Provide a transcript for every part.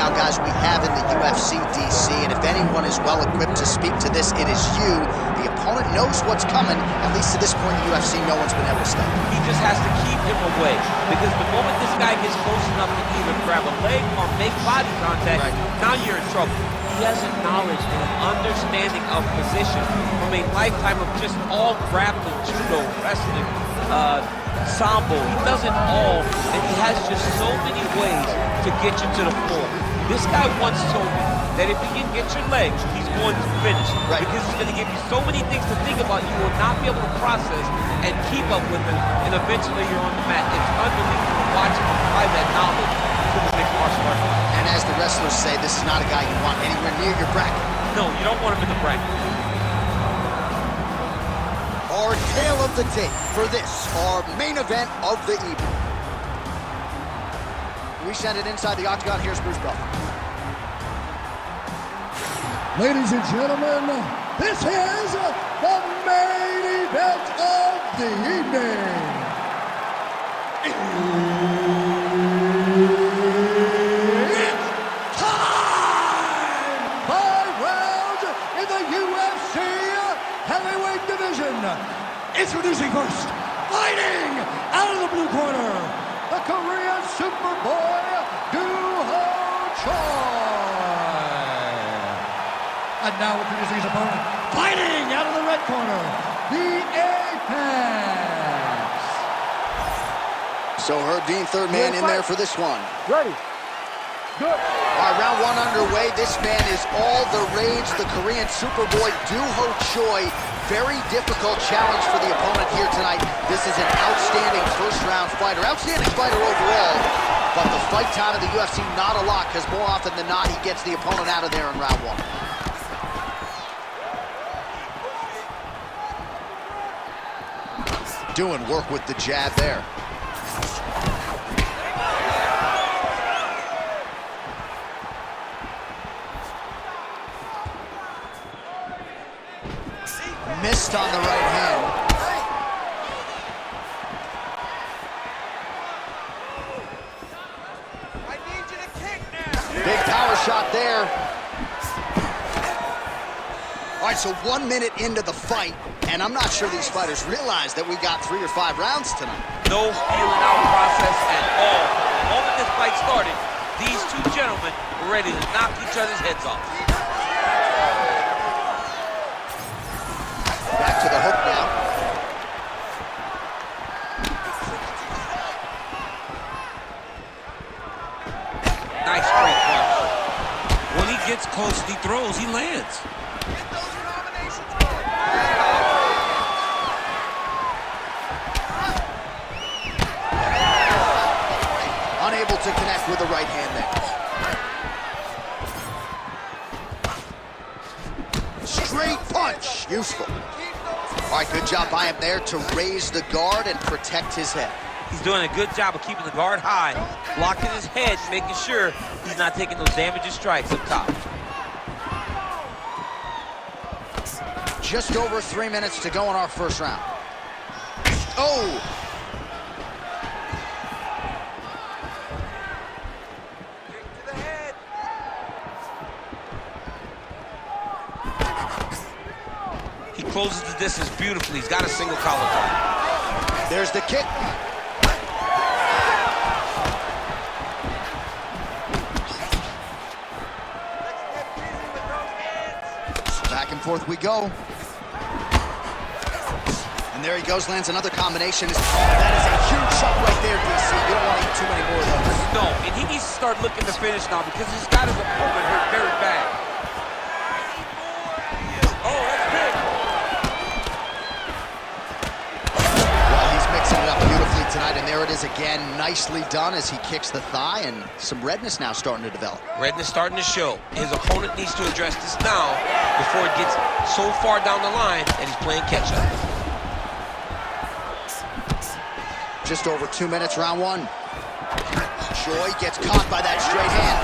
walkout guys we have in the UFC, DC, and if anyone is well equipped to speak to this, it is you. The opponent knows what's coming. At least to this point in the UFC, no one's been able to stop him. He just has to keep him away, because the moment this guy gets close enough to either grab a leg or make body contact, now you're in trouble. He has a knowledge and an understanding of position from a lifetime of just all grappling, judo, wrestling, sambo. He does it all, and he has just so many ways to get you to the floor. This guy once told me that if he can get your legs, he's going to finish. Because he's going to give you so many things to think about, you will not be able to process and keep up with him, and eventually you're on the mat. It's unbelievable to watch him apply that knowledge to the mixed martial arts. And as the wrestlers say, this is not a guy you want anywhere near your bracket. No, you don't want him in the bracket. Our tale of the tape for this, our main event of the evening. We send it inside the octagon. Here's Bruce Buffer. Ladies and gentlemen, this is the main event of the evening. It's time! 5 rounds in the UFC heavyweight division. Introducing first, fighting out of the blue corner, the Korean Superboy, Choi. And now introducing his opponent, fighting out of the red corner, the Apex. So Dean, third man in there for this one. Ready. Good. All right, round one underway. This man is all the rage, the Korean Superboy, Choi. Very difficult challenge for the opponent here tonight. This is an outstanding first-round fighter. Outstanding fighter overall, but the fight time of the UFC, not a lot, because more often than not, he gets the opponent out of there in round one. Doing work with the jab there. Missed on the right hand. I need you to kick now. Big power shot there. All right, so 1 minute into the fight, and I'm not sure these fighters realize that we got 3 or 5 rounds tonight. No feeling out process at all. The moment this fight started, these two gentlemen were ready to knock each other's heads off. Back to the hook now. Nice straight punch. When he gets close and he throws, he lands. Unable to connect with the right hand there. Straight punch, useful. All right, good job by him there to raise the guard and protect his head. He's doing a good job of keeping the guard high, blocking his head, making sure he's not taking those damaging strikes up top. Just over 3 minutes to go in our first round. Oh! He closes the distance beautifully. He's got a single collar guard. There's the kick. Back and forth we go. And there he goes, lands another combination. That is a huge shot right there, DC. You don't want to eat too many more of those. No, and he needs to start looking to finish now because he's got his opponent hurt very bad. Oh, that's big. Well, he's mixing it up beautifully tonight, and there it is again. Nicely done as he kicks the thigh, and some redness now starting to develop. Redness starting to show. His opponent needs to address this now before it gets so far down the line that he's playing catch-up. Just over 2 minutes, round one. Choi gets caught by that straight hand.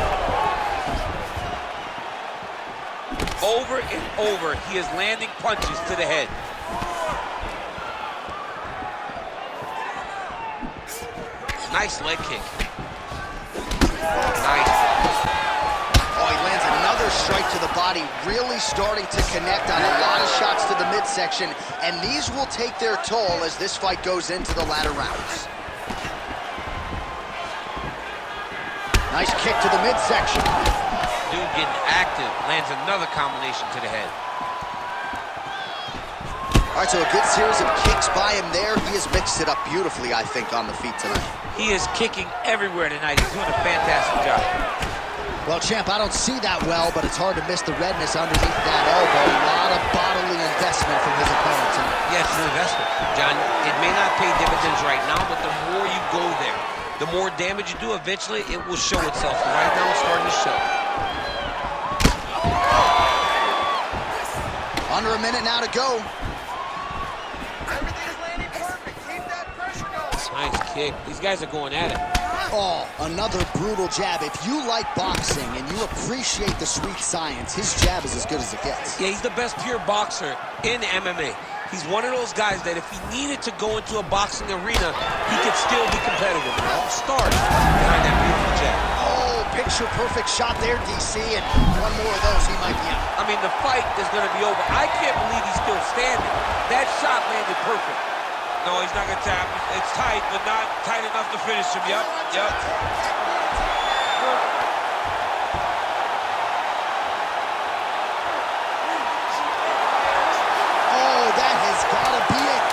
Over and over, he is landing punches to the head. Nice leg kick. Nice. really starting to connect on a lot of shots to the midsection, and these will take their toll as this fight goes into the latter rounds. Nice kick to the midsection. Dude getting active, lands another combination to the head. All right, so a good series of kicks by him there. He has mixed it up beautifully, I think, on the feet tonight. He is kicking everywhere tonight. He's doing a fantastic job. Well, champ, I don't see that well, but it's hard to miss the redness underneath that elbow. A lot of bodily investment from his opponent tonight. Yes, it's an investment. John, it may not pay dividends right now, but the more you go there, the more damage you do, eventually it will show itself. Right now it's starting to show. Under a minute now to go. Everything's landing perfect. Keep that pressure going. Nice kick. These guys are going at it. Oh, another brutal jab. If you like boxing and you appreciate the sweet science, his jab is as good as it gets. Yeah, he's the best pure boxer in MMA. He's one of those guys that if he needed to go into a boxing arena, he could still be competitive. It all starts behind that beautiful jab. Oh, picture-perfect shot there, DC, and one more of those, he might be out. I mean, the fight is going to be over. I can't believe he's still standing. That shot landed perfect. No, he's not going to tap. It's tight, but not tight enough to finish him. Yep. Oh, that has got to be it.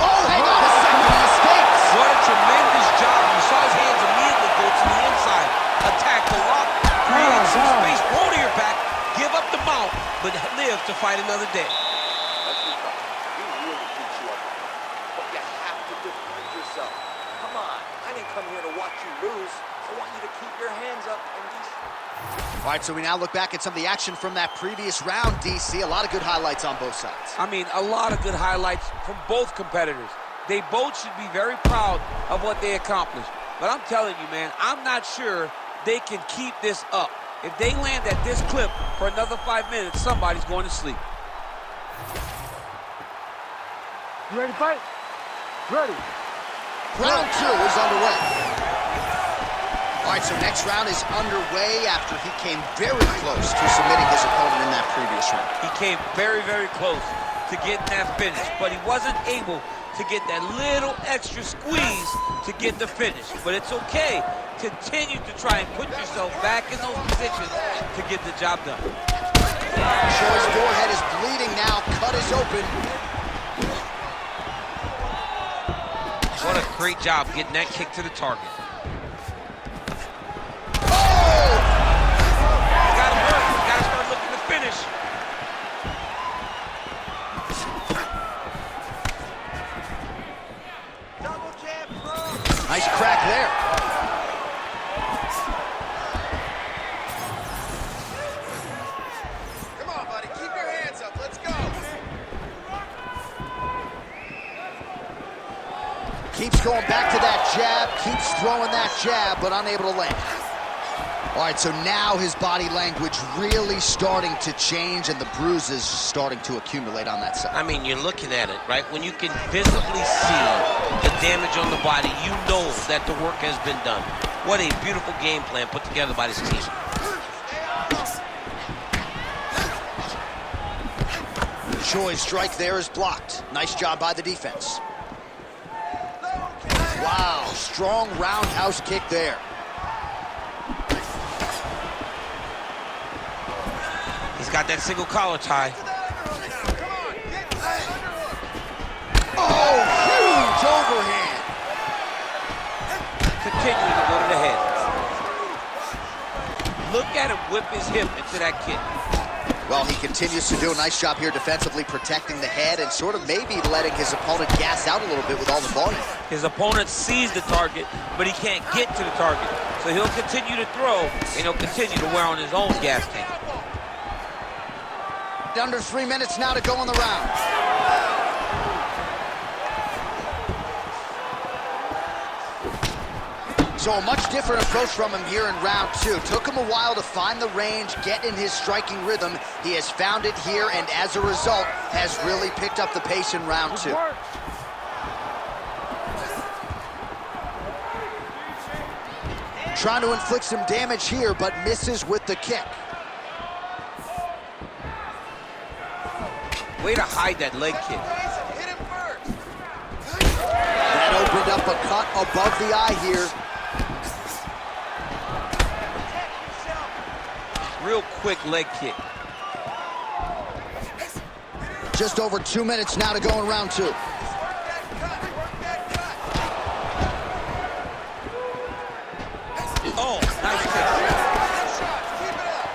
Oh, hang on a second, he escapes. What a tremendous job. You saw his hands immediately go to the inside. Attack the lock, create some space, roll to your back, give up the mount, but live to fight another day. Let's be frank. He really beat you up. But you have to defend yourself. Come on. I didn't come here to watch you lose. I want you to keep your hands up and be... All right, so we now look back at some of the action from that previous round, DC. A lot of good highlights on both sides. I mean, a lot of good highlights from both competitors. They both should be very proud of what they accomplished. But I'm telling you, man, I'm not sure they can keep this up. If they land at this clip for another 5 minutes, somebody's going to sleep. You ready to fight? Ready. Round two is underway. All right, so next round is underway after he came very close to submitting his opponent in that previous round. He came very, very close to getting that finish, but he wasn't able to get that little extra squeeze to get the finish. But it's okay. Continue to try and put yourself back in those positions to get the job done. Choi's forehead is bleeding now. Cut is open. What a great job getting that kick to the target. Gotta work. Gotta start looking to finish. Double jab, bro. Nice crack there. Come on, buddy. Keep your hands up. Let's go. Keeps going back to that jab, keeps throwing that jab, but unable to land. All right, so now his body language really starting to change and the bruises starting to accumulate on that side. I mean, you're looking at it, right? When you can visibly see the damage on the body, you know that the work has been done. What a beautiful game plan put together by this team. Choi's strike there is blocked. Nice job by the defense. Wow, strong roundhouse kick there. He's got that single collar tie. Oh, huge overhand. Continuing to go to the head. Look at him whip his hip into that kick. Well, he continues to do a nice job here defensively protecting the head and sort of maybe letting his opponent gas out a little bit with all the volume. His opponent sees the target, but he can't get to the target. So he'll continue to throw, and he'll continue to wear on his own gas tank. Under 3 minutes now to go in the round. So a much different approach from him here in round two. Took him a while to find the range, get in his striking rhythm. He has found it here, and as a result, has really picked up the pace in round two. Trying to inflict some damage here, but misses with the kick. Way to hide that leg kick. Hit him first. That opened up a cut above the eye here. Real quick leg kick. Just over 2 minutes now to go in round 2. Work that cut. Oh, nice kick. Good shots. Keep it up.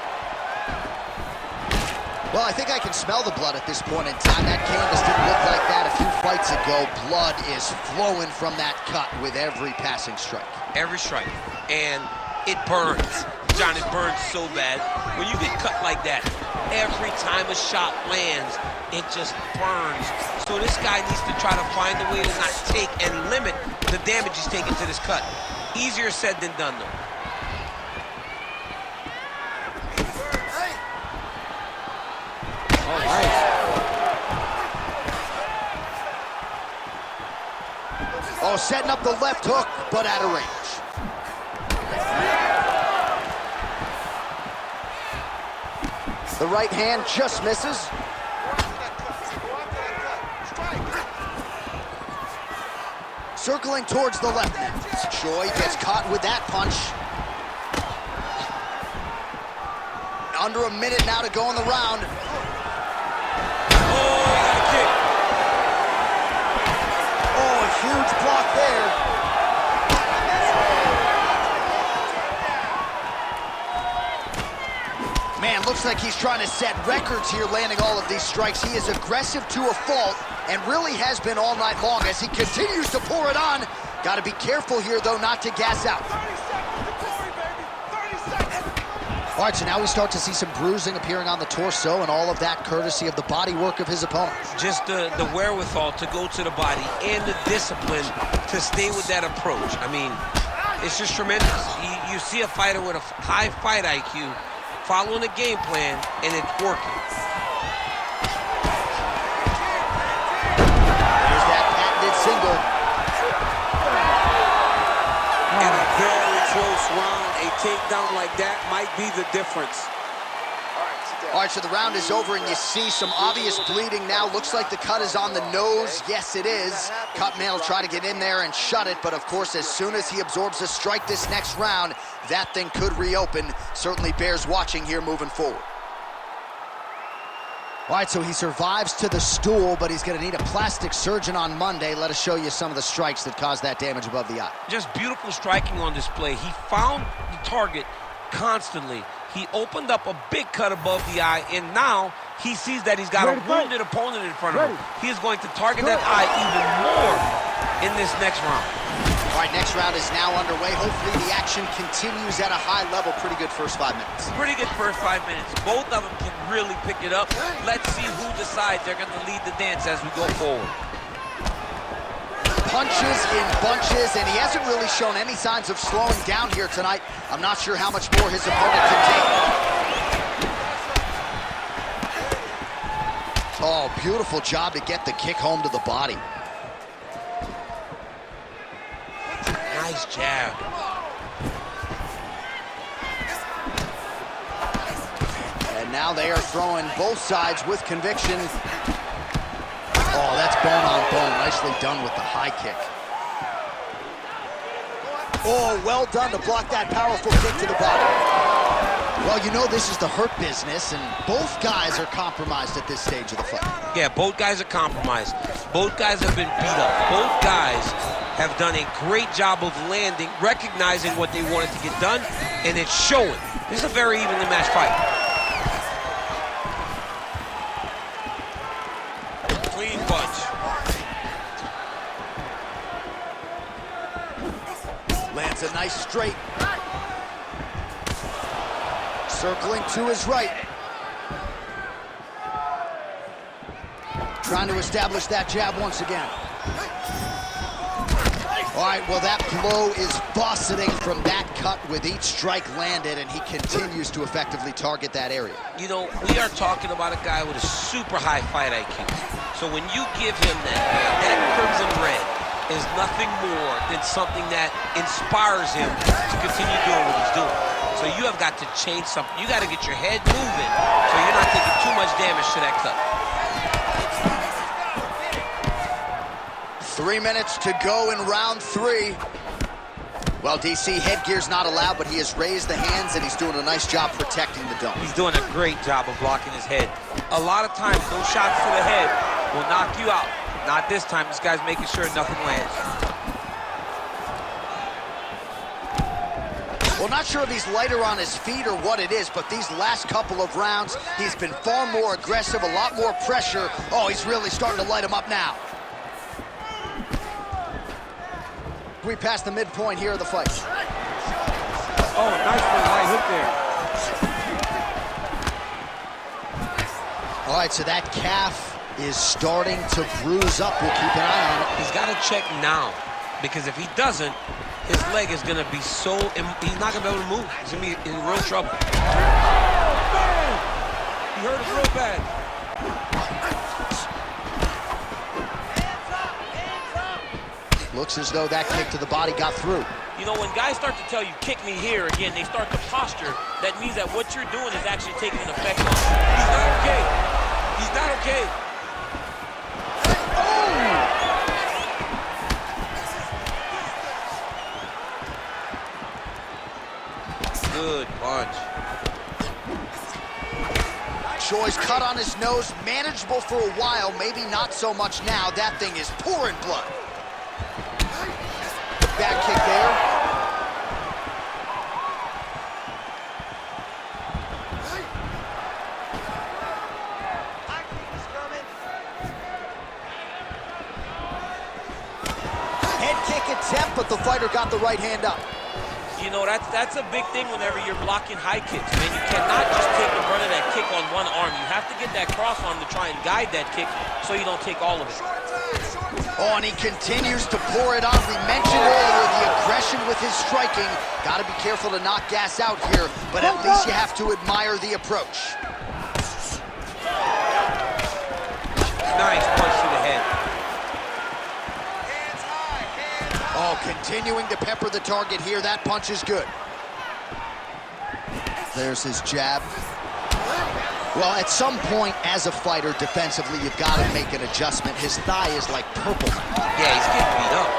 Well, I think I can smell the blood at this point in time. That canvas didn't look like that a few fights ago. Blood is flowing from that cut with every passing strike. Every strike. And it burns. John, it burns so bad. When you get cut like that, every time a shot lands, it just burns. So this guy needs to try to find a way to not take and limit the damage he's taking to this cut. Easier said than done, though. All right. Oh, setting up the left hook, but out of range. The right hand just misses. Circling towards the left. Choi gets caught with that punch. Under a minute now to go in the round. Oh, he got a kick. Oh, a huge block there. Man, looks like he's trying to set records here, landing all of these strikes. He is aggressive to a fault and really has been all night long as he continues to pour it on. Got to be careful here, though, not to gas out. 30 seconds to glory, baby. 30 seconds. All right, so now we start to see some bruising appearing on the torso, and all of that courtesy of the body work of his opponent. Just the wherewithal to go to the body and the discipline to stay with that approach. I mean, it's just tremendous. You see a fighter with a high fight IQ following a game plan, and it's working. There's that patented single. In a very close round, a takedown like that might be the difference. All right, so the round is over, and you see some obvious bleeding now. Looks like the cut is on the nose. Yes, it is. Cutman will try to get in there and shut it, but of course, as soon as he absorbs a strike this next round, that thing could reopen. Certainly bears watching here moving forward. All right, so he survives to the stool, but he's going to need a plastic surgeon on Monday. Let us show you some of the strikes that caused that damage above the eye. Just beautiful striking on display. He found the target constantly. He opened up a big cut above the eye, and now he sees that he's got a wounded opponent in front of him. He is going to target that eye even more in this next round. All right, next round is now underway. Hopefully the action continues at a high level. Pretty good first 5 minutes. Pretty good first 5 minutes. Both of them can really pick it up. Let's see who decides they're going to lead the dance as we go forward. Punches in bunches, and he hasn't really shown any signs of slowing down here tonight. I'm not sure how much more his opponent can take. Oh, beautiful job to get the kick home to the body. Nice jab. And now they are throwing both sides with conviction. Oh, that's bone on bone. Nicely done with the high kick. Oh, well done to block that powerful kick to the body. Well, you know this is the hurt business, and both guys are compromised at this stage of the fight. Yeah, both guys are compromised. Both guys have been beat up. Both guys have done a great job of landing, recognizing what they wanted to get done, and it's showing. This is a very evenly matched fight. Clean punch. Lands a nice straight. Circling to his right. Trying to establish that jab once again. All right, well, that blow is buffeting from that cut with each strike landed, and he continues to effectively target that area. You know, we are talking about a guy with a super high fight IQ. So when you give him that crimson red is nothing more than something that inspires him to continue doing what he's doing. So you have got to change something. You got to get your head moving so you're not taking too much damage to that cut. 3 minutes to go in round 3. Well, DC, headgear's not allowed, but he has raised the hands, and he's doing a nice job protecting the dome. He's doing a great job of blocking his head. A lot of times, those shots to the head will knock you out. Not this time. This guy's making sure nothing lands. Well, not sure if he's lighter on his feet or what it is, but these last couple of rounds, he's been far more aggressive, a lot more pressure. Oh, he's really starting to light him up now. We passed the midpoint here of the fight. Oh, nice little right hook there. All right, so that calf is starting to bruise up. We'll keep an eye on it. He's got to check now, because if he doesn't, his leg is going to be so... He's not going to be able to move. He's going to be in real trouble. Oh, man! He hurt him real bad. Looks as though that kick to the body got through. You know, when guys start to tell you, kick me here, again, they start to posture. That means that what you're doing is actually taking an effect on him. He's not okay. He's not okay. Good punch. Choi's cut on his nose, manageable for a while, maybe not so much now. That thing is pouring blood. Back kick there. Head kick attempt, but the fighter got the right hand up. You know, that's a big thing whenever you're blocking high kicks, man. You cannot just take the brunt of that kick on one arm. You have to get that cross arm to try and guide that kick so you don't take all of it. Oh, and he continues to pour it on. We mentioned earlier the aggression with his striking. Got to be careful to not gas out here, but at least you have to admire the approach. Nice punch to the head. Oh, continuing to pepper the target here. That punch is good. There's his jab. Well, at some point, as a fighter, defensively, you've got to make an adjustment. His thigh is like purple. Yeah, he's getting beat up.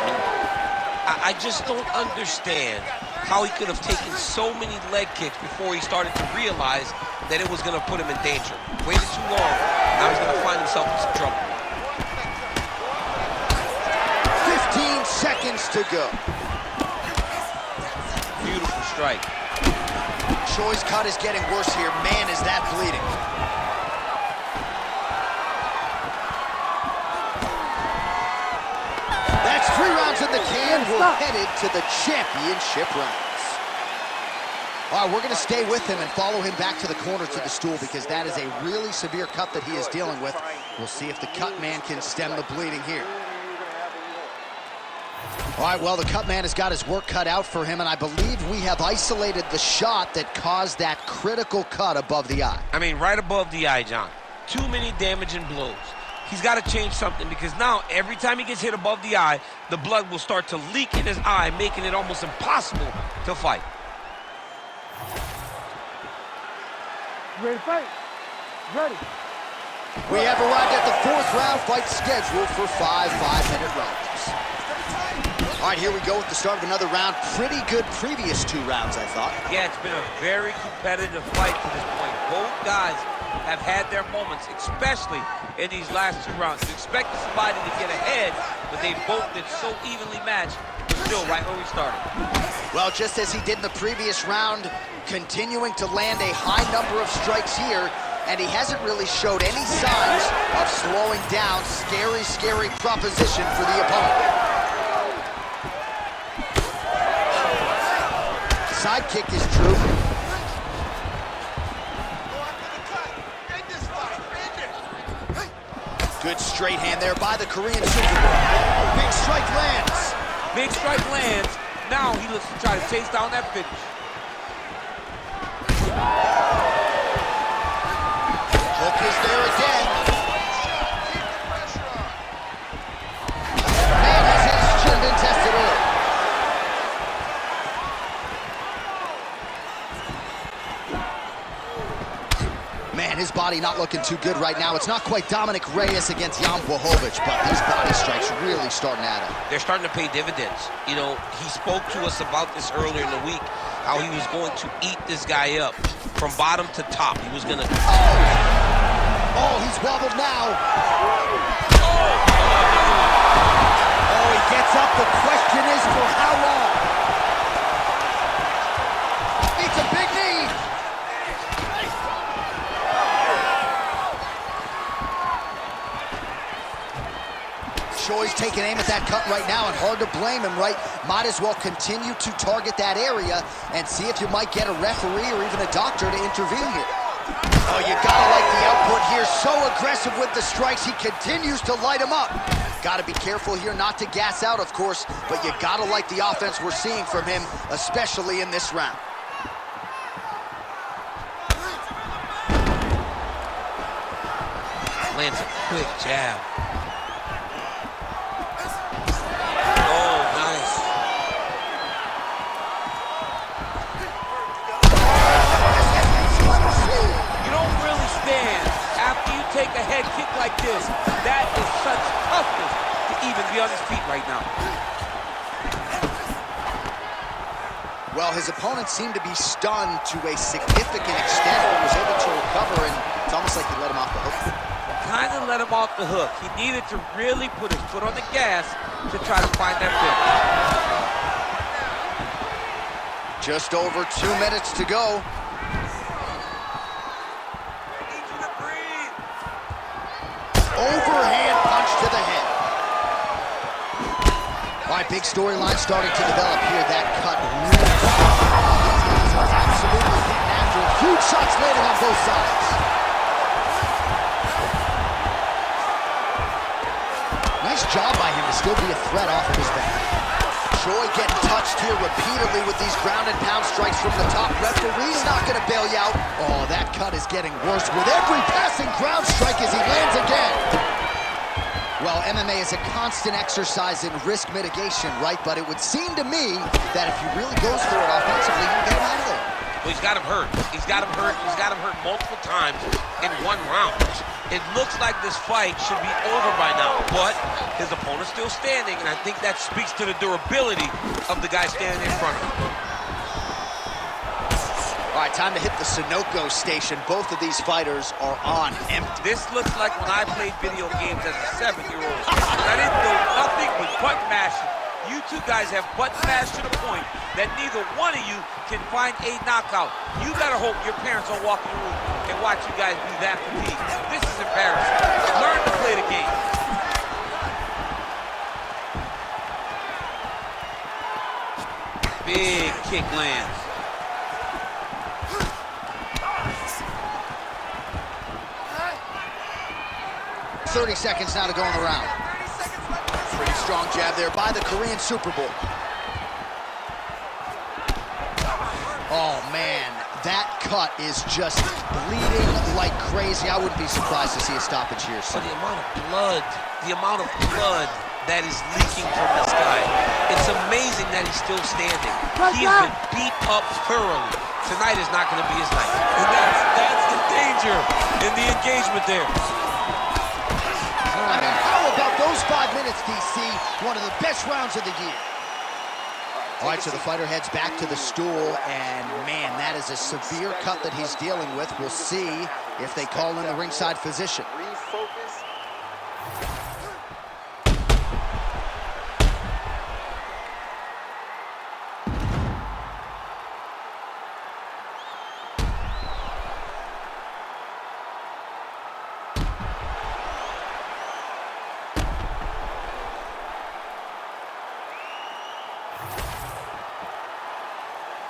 I just don't understand how he could have taken so many leg kicks before he started to realize that it was going to put him in danger. Waited too long. Now he's going to find himself in some trouble. 15 seconds to go. Beautiful strike. Choi's cut is getting worse here. Man, is that bleeding. That's 3 rounds in the can. We're headed to the championship rounds. All right, we're going to stay with him and follow him back to the corner to the stool because that is a really severe cut that he is dealing with. We'll see if the cut man can stem the bleeding here. All right, well, the cut man has got his work cut out for him, and I believe we have isolated the shot that caused that critical cut above the eye. I mean, right above the eye, John. Too many damaging blows. He's got to change something because now every time he gets hit above the eye, the blood will start to leak in his eye, making it almost impossible to fight. Ready to fight? Ready. We have arrived at the 4th round fight scheduled for 5 5-minute rounds. All right, here we go with the start of another round. Pretty good previous 2 rounds, I thought. Yeah, it's been a very competitive fight to this point. Both guys have had their moments, especially in these last 2 rounds. You expected somebody to get ahead, but they both did so evenly matched, but still right where we started. Well, just as he did in the previous round, continuing to land a high number of strikes here, and he hasn't really showed any signs of slowing down. Scary, scary proposition for the opponent. Side kick is true. Good straight hand there by the Korean Superboy. Big strike lands. Big strike lands. Now he looks to try to chase down that finish. Hook is there again. Man has his chin been tested early. Man, his body not looking too good right now. It's not quite Dominic Reyes against Jan Blachowicz, but these body strikes really starting to add up. They're starting to pay dividends. You know, he spoke to us about this earlier in the week, how he was going to eat this guy up from bottom to top. He was going to... Oh, he's wobbled now. Oh, he gets up. The question is for how long? It's a big knee. Choi's taking aim at that cut right now, and hard to blame him, right? Might as well continue to target that area and see if you might get a referee or even a doctor to intervene here. Oh, you gotta like the output here. So aggressive with the strikes. He continues to light him up. Gotta be careful here not to gas out, of course, but you gotta like the offense we're seeing from him, especially in this round. Lands a quick jab. Take a head kick like this. That is such toughness to even be on his feet right now. Well, his opponent seemed to be stunned to a significant extent, but was able to recover, and it's almost like he let him off the hook. Kind of let him off the hook. He needed to really put his foot on the gas to try to find that finish. Just over 2 minutes to go. Overhand punch to the head. All right, big storyline starting to develop here. That cut really absolutely getting after it. Huge shots landing on both sides. Nice job by him to still be a threat off of his back. Choi getting touched here repeatedly with these ground and pound strikes from the top. Referee's not going to bail you out. Oh, that cut is getting worse with every passing ground strike as he lands again. Well, MMA is a constant exercise in risk mitigation, right? But it would seem to me that if he really goes for it offensively, you can get him out of there. Well, he's got him hurt. He's got him hurt. He's got him hurt multiple times in one round. It looks like this fight should be over by now, but his opponent's still standing, and I think that speaks to the durability of the guy standing in front of him. All right, time to hit the Sunoco station. Both of these fighters are on empty. This looks like when I played video games as a 7-year-old. I didn't know nothing but button mashing. You two guys have button mashed to the point that neither one of you can find a knockout. You gotta hope your parents don't walk in the room and watch you guys be that fatigued. This is embarrassing. Learn to play the game. Big kick lands. 30 seconds now to go in the round. Pretty strong jab there by the Korean Super Bowl. Oh, man, that cut is just bleeding like crazy. I wouldn't be surprised to see a stoppage here. So the amount of blood that is leaking from this guy, it's amazing that he's still standing. He has been beat up thoroughly. Tonight is not going to be his night. And that's the danger in the engagement there. I mean, how about those 5 minutes, DC? One of the best rounds of the year. All right, so the fighter heads back to the stool, and man, that is a severe cut that he's dealing with. We'll see if they call in the ringside physician. Refocus.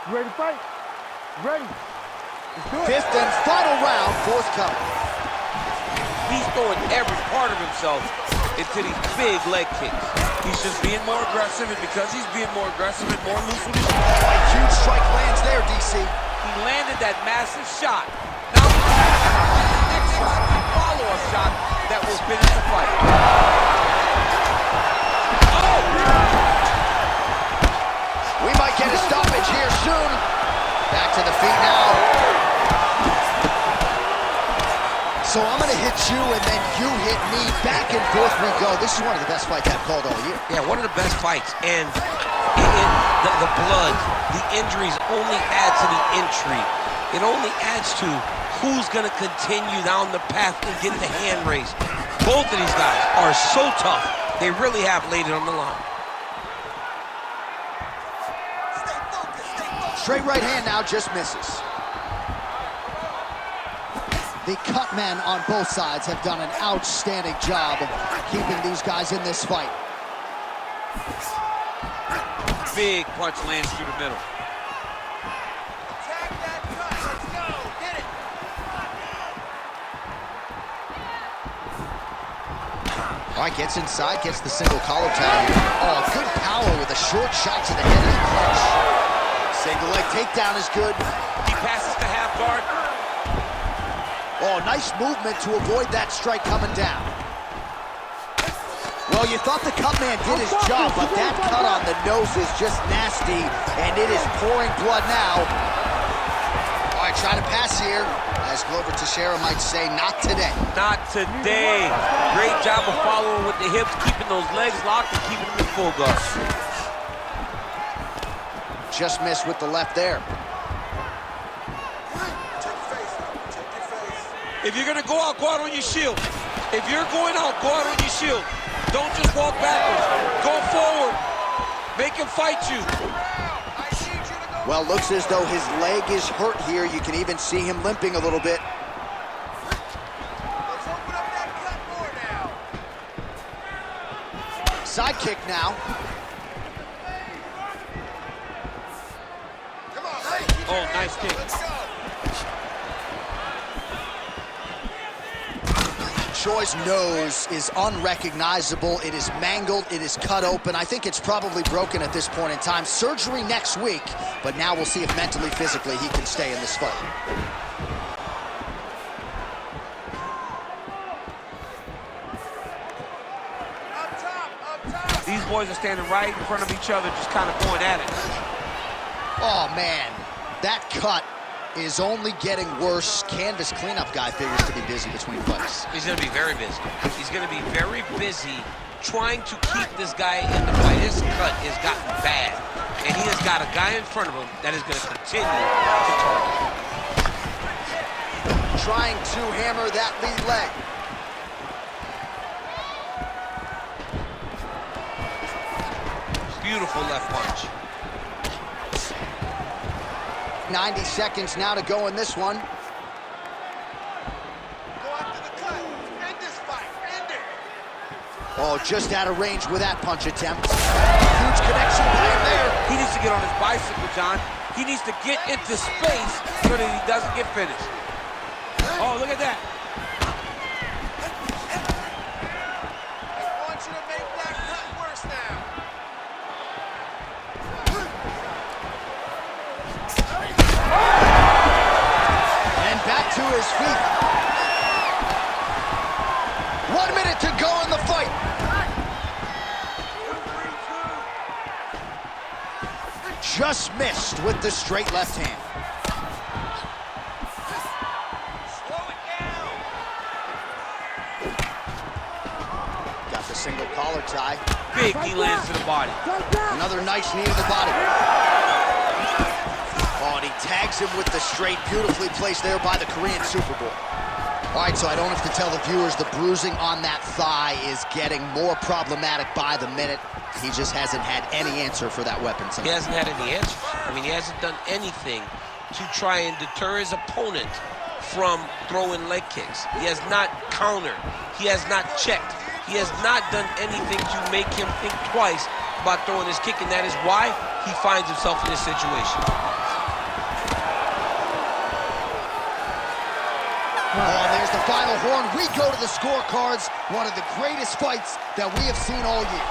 You ready to fight? Ready. Let's do it. Fifth and final round, forthcoming. He's throwing every part of himself into these big leg kicks. He's just being more aggressive, and because he's being more aggressive and more loose with his... A huge strike lands there, DC. He landed that massive shot. Now, the next shot can follow a shot that will finish the fight. We might get a stoppage here soon. Back to the feet now. So I'm going to hit you, and then you hit me. Back and forth we go. This is one of the best fights I've called all year. Yeah, one of the best fights. And the blood, the injuries only add to the intrigue. It only adds to who's going to continue down the path and get the hand raised. Both of these guys are so tough. They really have laid it on the line. Straight right hand now, just misses. The cut men on both sides have done an outstanding job of keeping these guys in this fight. Big punch lands through the middle. Attack that cut. Let's go. Get it. All right, gets inside, gets the single collar tie here. Oh, good power with a short shot to the head of the punch. Single leg takedown is good. He passes to half guard. Oh, nice movement to avoid that strike coming down. Well, you thought the cut man did his job, but that cut on the nose is just nasty, and it is pouring blood now. All right, trying to pass here. As Glover Teixeira might say, not today. Not today. Great job of following with the hips, keeping those legs locked and keeping them in full guard. Just missed with the left there. If you're going to go out on your shield. If you're going out, go out on your shield. Don't just walk backwards. Go forward. Make him fight you. Well, looks as though his leg is hurt here. You can even see him limping a little bit. Let's open up that cut more now. Side kick now. Come on, hey, keep your Oh, hands nice up. kick. Let's go. Choi's nose is unrecognizable. It is mangled. It is cut open. I think it's probably broken at this point in time. Surgery next week, but now we'll see if mentally, physically, he can stay in this fight. Up top, up top. These boys are standing right in front of each other, just kind of going at it. Oh, man. That cut is only getting worse. Canvas cleanup guy figures to be busy between fights. He's going to be very busy. He's going to be very busy trying to keep this guy in the fight. His cut has gotten bad, and he has got a guy in front of him that is going to continue to target. Trying to hammer that lead leg. Beautiful left punch. 90 seconds now to go in this one. Go after the cut. End this fight. End it. Oh, just out of range with that punch attempt. Huge connection by him there. He needs to get on his bicycle, John. He needs to get into space so that he doesn't get finished. Oh, look at that. I want you to make that cut worse now. And back to his feet. 1 minute to go in the fight. Just missed with the straight left hand. Slow it down. Got the single collar tie. Big knee lands to the body. Another nice knee to the body. Oh, and he tags him with the straight, beautifully placed there by the Korean Super Bowl. All right, so I don't have to tell the viewers the bruising on that thigh is getting more problematic by the minute. He just hasn't had any answer for that weapon tonight. He hasn't had any answers. I mean, he hasn't done anything to try and deter his opponent from throwing leg kicks. He has not countered. He has not checked. He has not done anything to make him think twice about throwing his kick, and that is why he finds himself in this situation. Oh, and there's the final horn. We go to the scorecards. One of the greatest fights that we have seen all year.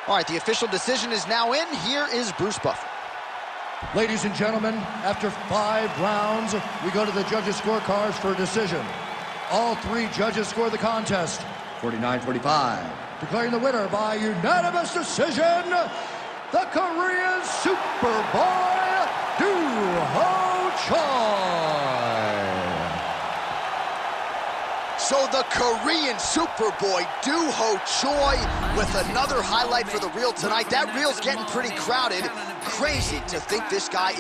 All right, the official decision is now in. Here is Bruce Buffer. Ladies and gentlemen, after 5 rounds, we go to the judges' scorecards for a decision. All 3 judges score the contest 49-45. Declaring the winner by unanimous decision, the Korean Superboy, Doo-Ho Choi. So the Korean Superboy, Doo-Ho Choi, with another highlight for the reel tonight. That reel's getting pretty crowded. Crazy to think this guy is